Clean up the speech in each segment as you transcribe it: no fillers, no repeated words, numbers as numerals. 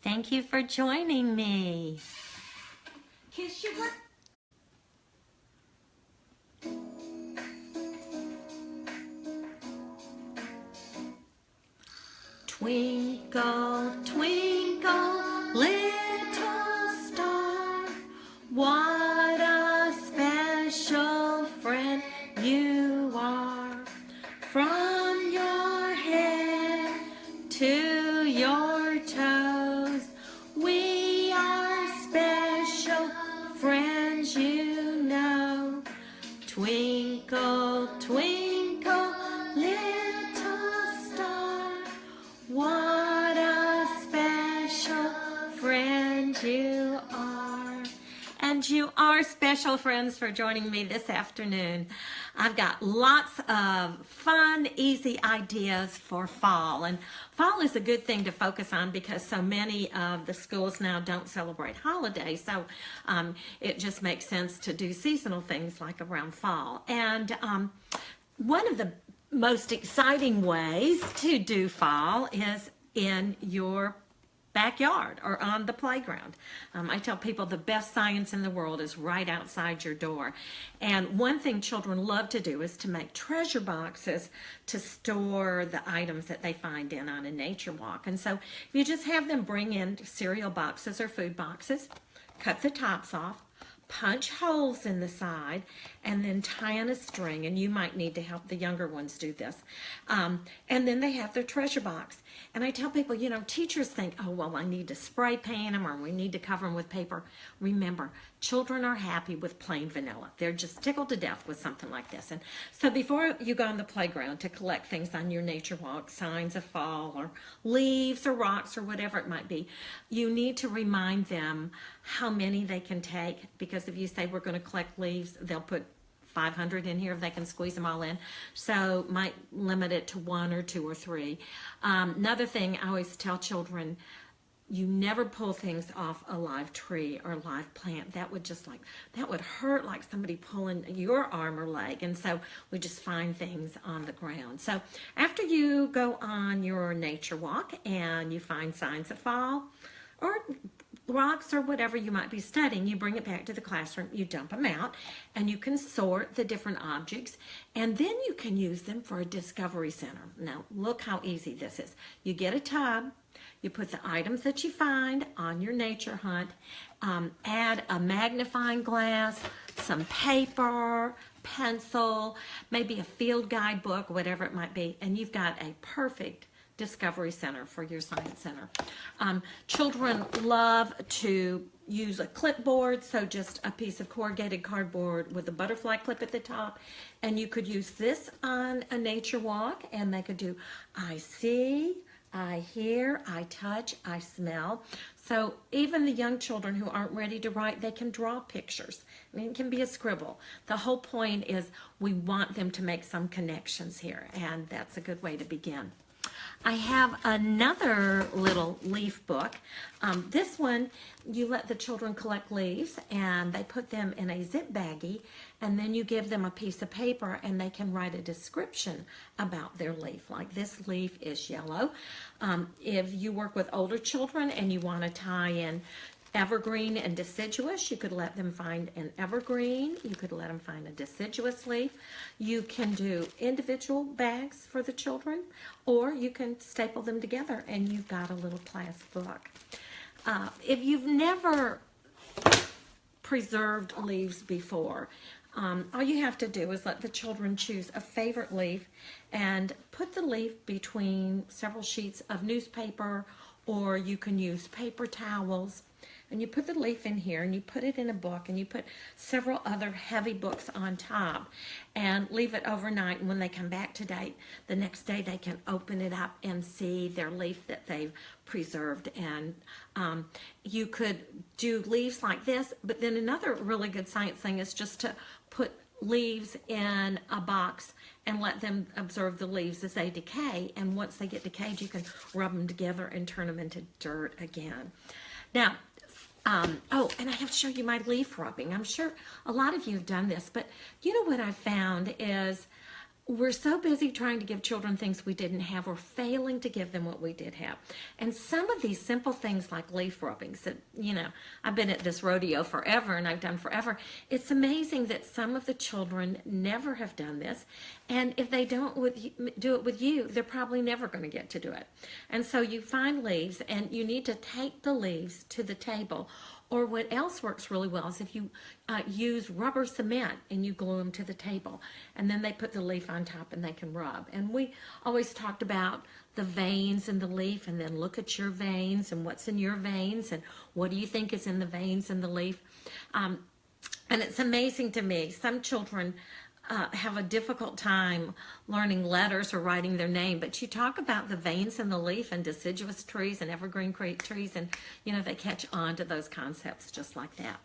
Thank you for joining me. Kiss your butt. Twinkle, twinkle, little star, what a special friend you are. From your head to your toes, we are special friends, you know. Twinkle, twinkle, little star, what a special friend you are. And you are special friends for joining me this afternoon. I've got lots of fun, easy ideas for fall. And fall is a good thing to focus on because so many of the schools now don't celebrate holidays. So it just makes sense to do seasonal things like around fall. And one of the most exciting ways to do fall is in your backyard or on the playground. I tell people the best science in the world is right outside your door. And one thing children love to do is to make treasure boxes to store the items that they find in on a nature walk. And so you just have them bring in cereal boxes or food boxes, cut the tops off, punch holes in the side, and then tie on a string, and you might need to help the younger ones do this. And then they have their treasure box. And I tell people, you know, teachers think, oh, well, I need to spray paint them or we need to cover them with paper. Remember, children are happy with plain vanilla. They're just tickled to death with something like this. And so before you go on the playground to collect things on your nature walk, signs of fall or leaves or rocks or whatever it might be, you need to remind them how many they can take, because if you say we're going to collect leaves, they'll put 500 in here if they can squeeze them all in. So might limit it to 1 or 2 or 3. Another thing I always tell children, you never pull things off a live tree or live plant. That would hurt like somebody pulling your arm or leg. And so we just find things on the ground. So after you go on your nature walk and you find signs of fall or rocks or whatever you might be studying, you bring it back to the classroom, you dump them out, and you can sort the different objects, and then you can use them for a discovery center. Now, look how easy this is. You get a tub, you put the items that you find on your nature hunt, add a magnifying glass, some paper, pencil, maybe a field guide book, whatever it might be, and you've got a perfect discovery center for your science center. Children love to use a clipboard, so just a piece of corrugated cardboard with a butterfly clip at the top, and you could use this on a nature walk, and they could do I see, I hear, I touch, I smell. So even the young children who aren't ready to write, they can draw pictures. I mean, it can be a scribble. The whole point is we want them to make some connections here, and that's a good way to begin. I have another little leaf book. This one, you let the children collect leaves and they put them in a zip baggie, and then you give them a piece of paper and they can write a description about their leaf. Like, this leaf is yellow. If you work with older children and you want to tie in evergreen and deciduous, you could let them find an evergreen. You could let them find a deciduous leaf. You can do individual bags for the children, or you can staple them together and you've got a little class book. If you've never preserved leaves before, all you have to do is let the children choose a favorite leaf and put the leaf between several sheets of newspaper, or you can use paper towels. And you put the leaf in here and you put it in a book, and you put several other heavy books on top and leave it overnight. And when they come back to date, the next day they can open it up and see their leaf that they've preserved. And you could do leaves like this, but then another really good science thing is just to put leaves in a box and let them observe the leaves as they decay. And once they get decayed, you can rub them together and turn them into dirt again. Now, oh, and I have to show you my leaf rubbing. I'm sure a lot of you have done this, but you know what I found is we're so busy trying to give children things we didn't have, we're failing to give them what we did have. And some of these simple things like leaf rubbings that, I've been at this rodeo forever and I've done forever. It's amazing that some of the children never have done this. And if they don't do it with you, they're probably never going to get to do it. And so you find leaves and you need to take the leaves to the table. Or what else works really well is if you use rubber cement and you glue them to the table, and then they put the leaf on top and they can rub. And we always talked about the veins in the leaf, and then look at your veins and what's in your veins and what do you think is in the veins in the leaf. And it's amazing to me, some children have a difficult time learning letters or writing their name, but you talk about the veins in the leaf and deciduous trees and evergreen trees, and they catch on to those concepts just like that.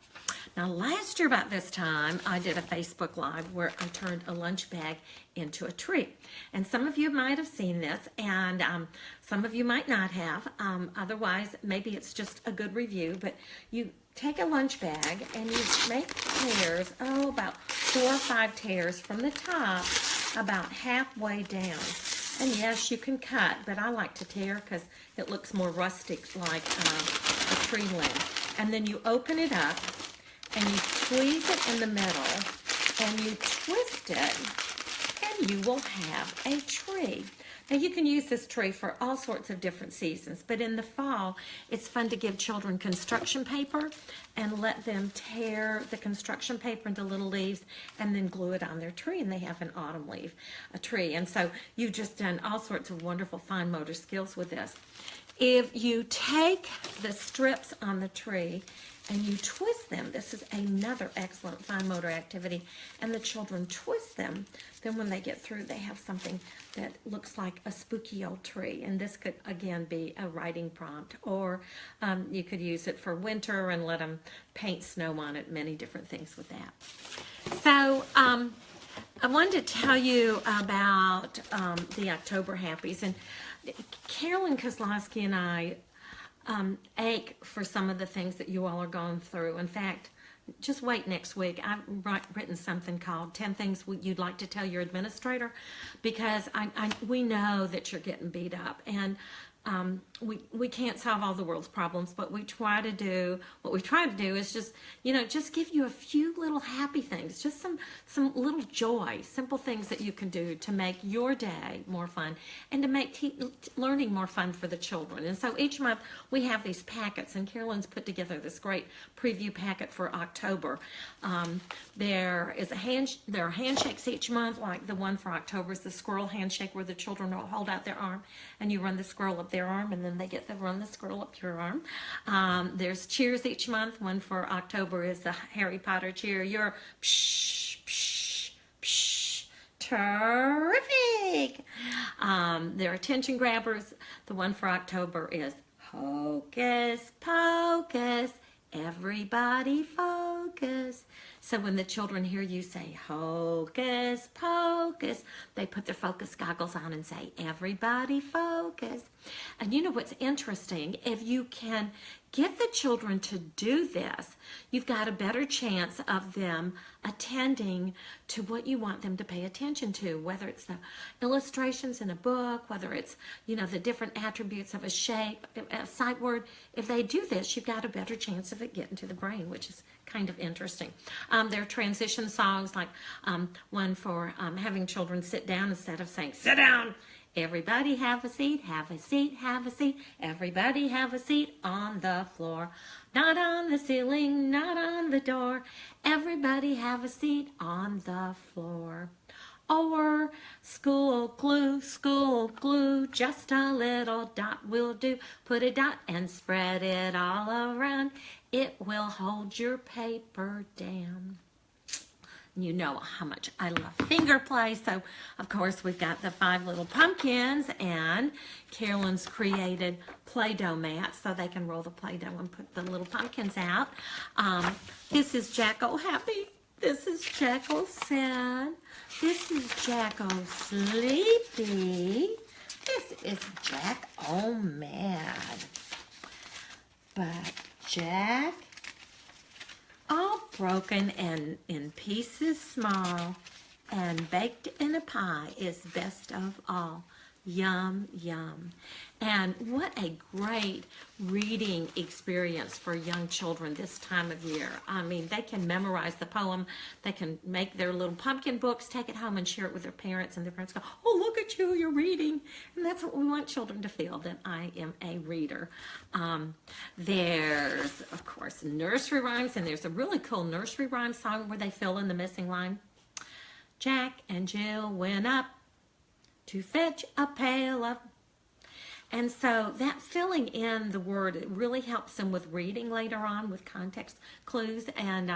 Now last year about this time I did a Facebook Live where I turned a lunch bag into a tree, and some of you might have seen this and some of you might not have. Otherwise maybe it's just a good review, but you take a lunch bag and you make tears, about 4 or 5 tears from the top about halfway down. And yes, you can cut, but I like to tear because it looks more rustic, like a tree limb. And then you open it up and you squeeze it in the middle and you twist it and you will have a tree. Now you can use this tree for all sorts of different seasons, but in the fall, it's fun to give children construction paper and let them tear the construction paper into little leaves and then glue it on their tree, and they have an autumn leaf, a tree. And so you've just done all sorts of wonderful fine motor skills with this. If you take the strips on the tree and you twist them, this is another excellent fine motor activity, and the children twist them, then when they get through they have something that looks like a spooky old tree. And this could again be a writing prompt, or you could use it for winter and let them paint snow on it, many different things with that. So I wanted to tell you about the October Happies, and Carolyn Kozlowski and I ache for some of the things that you all are going through. In fact, just wait next week. I've written something called 10 Things You'd Like to Tell Your Administrator, because we know that you're getting beat up, and we can't solve all the world's problems, but what we try to do is just give you a few little happy things, just some little joy, simple things that you can do to make your day more fun and to make learning more fun for the children. And so each month we have these packets, and Carolyn's put together this great preview packet for October. There are handshakes each month, like the one for October is the squirrel handshake, where the children will hold out their arm and you run the squirrel up their arm, and then they get to run the squirrel up your arm. There's cheers each month. One for October is the Harry Potter cheer. You're psh, psh, psh, terrific. There are attention grabbers. The one for October is hocus pocus, everybody focus. So when the children hear you say hocus pocus, they put their focus goggles on and say, everybody focus. And you know what's interesting? If you can get the children to do this, you've got a better chance of them attending to what you want them to pay attention to, whether it's the illustrations in a book, whether it's, the different attributes of a shape, a sight word. If they do this, you've got a better chance of it getting to the brain, which is kind of interesting. There are transition songs, like one for having children sit down instead of saying, sit down. Everybody have a seat, have a seat, have a seat. Everybody have a seat on the floor. Not on the ceiling, not on the door. Everybody have a seat on the floor. Or school glue, just a little dot will do. Put a dot and spread it all around. It will hold your paper down. You know how much I love finger play, so of course we've got the 5 little pumpkins, and Carolyn's created Play-Doh mats so they can roll the Play-Doh and put the little pumpkins out. This is Jacko Happy. This is Jacko Sad. This is Jacko Sleepy. This is Jacko Mad. But Jack, all broken and in pieces small, and baked in a pie is best of all. Yum, yum. And what a great reading experience for young children this time of year. I mean, they can memorize the poem. They can make their little pumpkin books, take it home and share it with their parents, and their parents go, oh, look at you, you're reading. And that's what we want children to feel, that I am a reader. There's, of course, nursery rhymes, and there's a really cool nursery rhyme song where they fill in the missing line. Jack and Jill went up to fetch a pail of, and so that filling in the word, it really helps them with reading later on with context clues and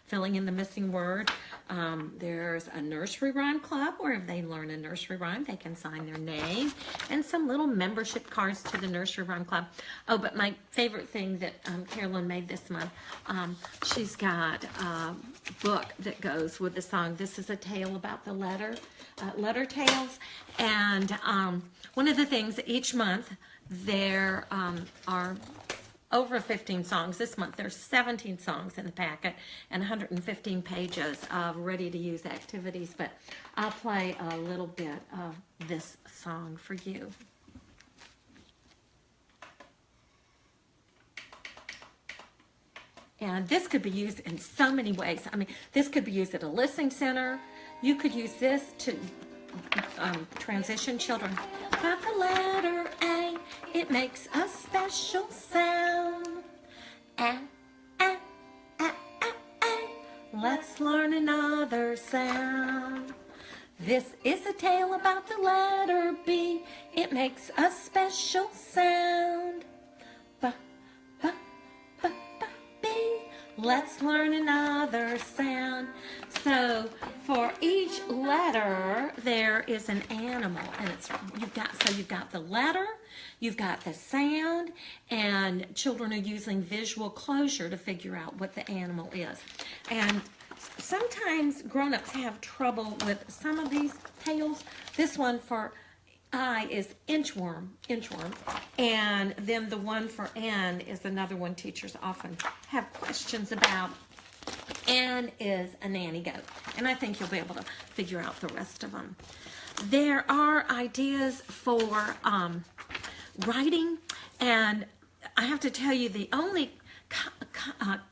filling in the missing word. There's a nursery rhyme club where if they learn a nursery rhyme, they can sign their name, and some little membership cards to the nursery rhyme club. Oh, but my favorite thing that Carolyn made this month, she's got a book that goes with the song, This is a Tale About the Letter Tales. And one of the things each month, there are over 15 songs. This month there's 17 songs in the packet and 115 pages of ready-to-use activities, but I'll play a little bit of this song for you. And this could be used in so many ways. I mean, this could be used at a listening center. You could use this to transition children. Got the letter A, it makes a special sound. A, A, A, A, A. Let's learn another sound. This is a tale about the letter B. It makes a special sound. Ba, ba, ba, ba, B. Let's learn another sound. So for each letter, there is an animal, and you've got the letter, you've got the sound, and children are using visual closure to figure out what the animal is. And sometimes grown-ups have trouble with some of these tales. This one for I is inchworm, and then the one for N is another one teachers often have questions about. N is a nanny goat, and I think you'll be able to figure out the rest of them. There are ideas for writing, and I have to tell you, the only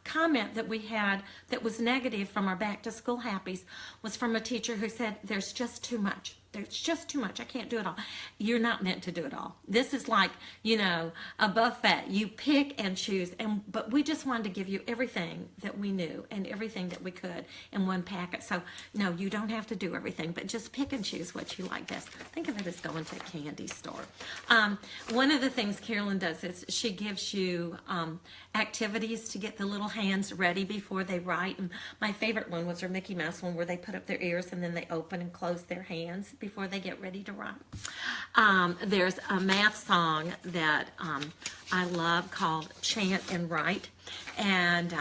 comment that we had that was negative from our back to school Happies was from a teacher who said, there's just too much. There's just too much. I can't do it all. You're not meant to do it all. This is like, you know, a buffet. You pick and choose. But we just wanted to give you everything that we knew and everything that we could in one packet. So, no, you don't have to do everything, but just pick and choose what you like best. Think of it as going to a candy store. One of the things Carolyn does is she gives you activities to get the little hands ready before they write. And my favorite one was her Mickey Mouse one, where they put up their ears and then they open and close their hands before they get ready to write. There's a math song that I love called Chant and Write. And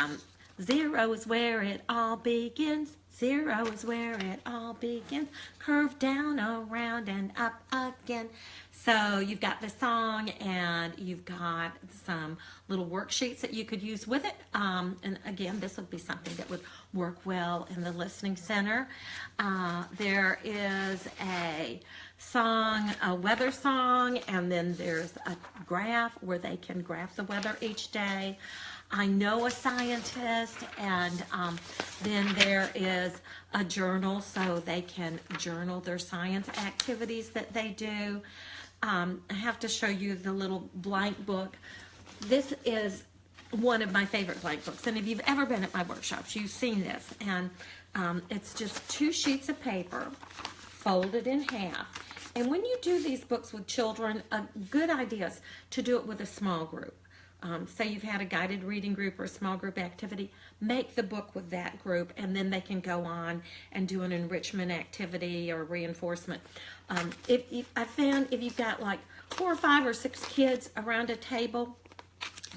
0 is where it all begins. 0 is where it all begins. Curve down, around, and up again. So you've got the song, and you've got some little worksheets that you could use with it. And again, this would be something that would work well in the listening center. There is a song, a weather song, and then there's a graph where they can graph the weather each day. I know a scientist, and then there is a journal, so they can journal their science activities that they do. I have to show you the little blank book. This is one of my favorite blank books, and if you've ever been at my workshops, you've seen this. And it's just 2 sheets of paper folded in half. And when you do these books with children, a good idea is to do it with a small group. Say you've had a guided reading group or a small group activity, make the book with that group, and then they can go on and do an enrichment activity or reinforcement. I found if you've got like 4 or 5 or 6 kids around a table,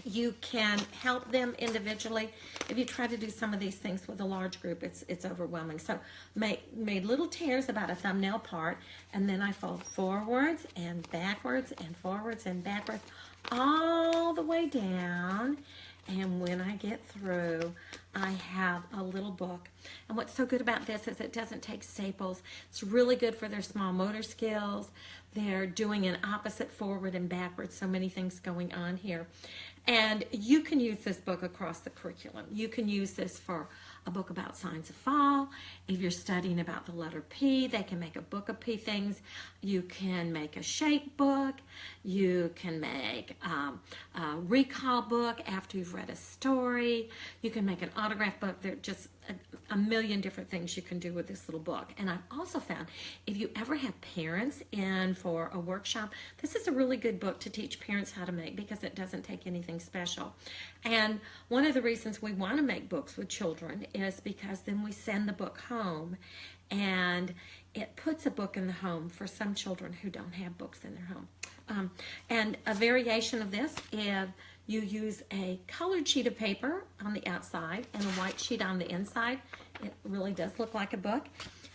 you can help them individually. If you try to do some of these things with a large group, it's overwhelming. So made little tears about a thumbnail part, and then I fold forwards and backwards and forwards and backwards all the way down. And when I get through, I have a little book. And what's so good about this is it doesn't take staples. It's really good for their small motor skills. They're doing an opposite, forward and backwards, so many things going on here. And you can use this book across the curriculum. You can use this for a book about signs of fall. If you're studying about the letter P, they can make a book of P things. You can make a shape book. You can make a recall book after you've read a story. You can make an autograph book. There are just a million different things you can do with this little book. And I've also found if you ever have parents in for a workshop, this is a really good book to teach parents how to make because it doesn't take anything special. And one of the reasons we want to make books with children is because then we send the book home and it puts a book in the home for some children who don't have books in their home. And a variation of this, if you use a colored sheet of paper on the outside and a white sheet on the inside, it really does look like a book.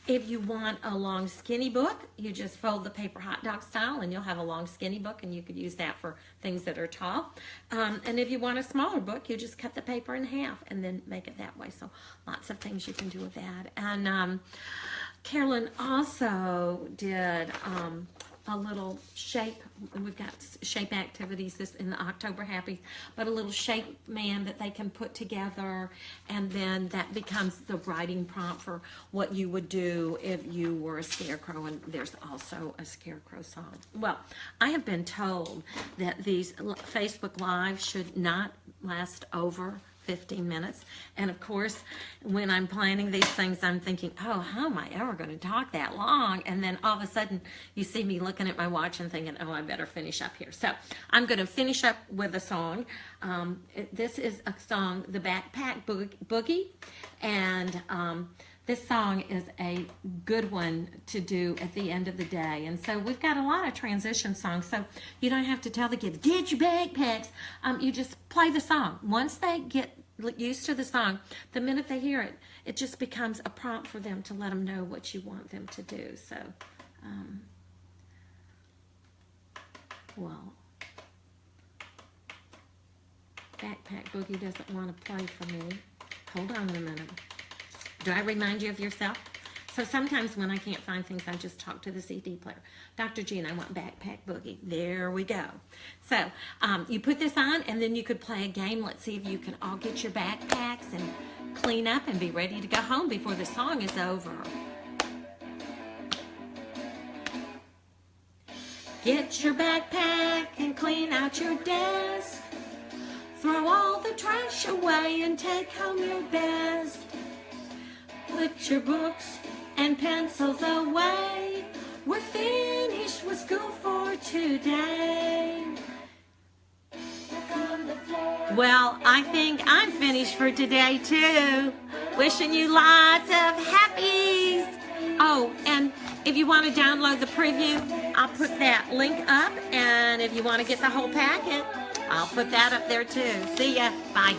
If you want a long skinny book, you just fold the paper hot dog style and you'll have a long skinny book, and you could use that for things that are tall. And if you want a smaller book, you just cut the paper in half and then make it that way. So lots of things you can do with that. And Carolyn also did a little shape. We've got shape activities this in the October Happies, but a little shape man that they can put together, and then that becomes the writing prompt for what you would do if you were a scarecrow. And there's also a scarecrow song. Well, I have been told that these Facebook Lives should not last over 15 minutes. And of course, when I'm planning these things, I'm thinking, oh, how am I ever going to talk that long? And then all of a sudden, you see me looking at my watch and thinking, oh, I better finish up here. So I'm going to finish up with a song. This is a song, The Backpack Boogie. And this song is a good one to do at the end of the day. And so we've got a lot of transition songs, so you don't have to tell the kids, get your backpacks. You just play the song. Once they get used to the song, the minute they hear it, it just becomes a prompt for them to let them know what you want them to do. So, well, Backpack Boogie doesn't want to play for me. Hold on a minute. Do I remind you of yourself? So sometimes when I can't find things, I just talk to the CD player. Dr. Jean, I want Backpack Boogie. There we go. So you put this on, and then you could play a game. Let's see if you can all get your backpacks and clean up and be ready to go home before the song is over. Get your backpack and clean out your desk. Throw all the trash away and take home your best. Put your books and pencils away. We're finished with school for today. Well, I think I'm finished for today too. Wishing you lots of happies. Oh, and if you want to download the preview, I'll put that link up. And if you want to get the whole packet, I'll put that up there too. See ya. Bye.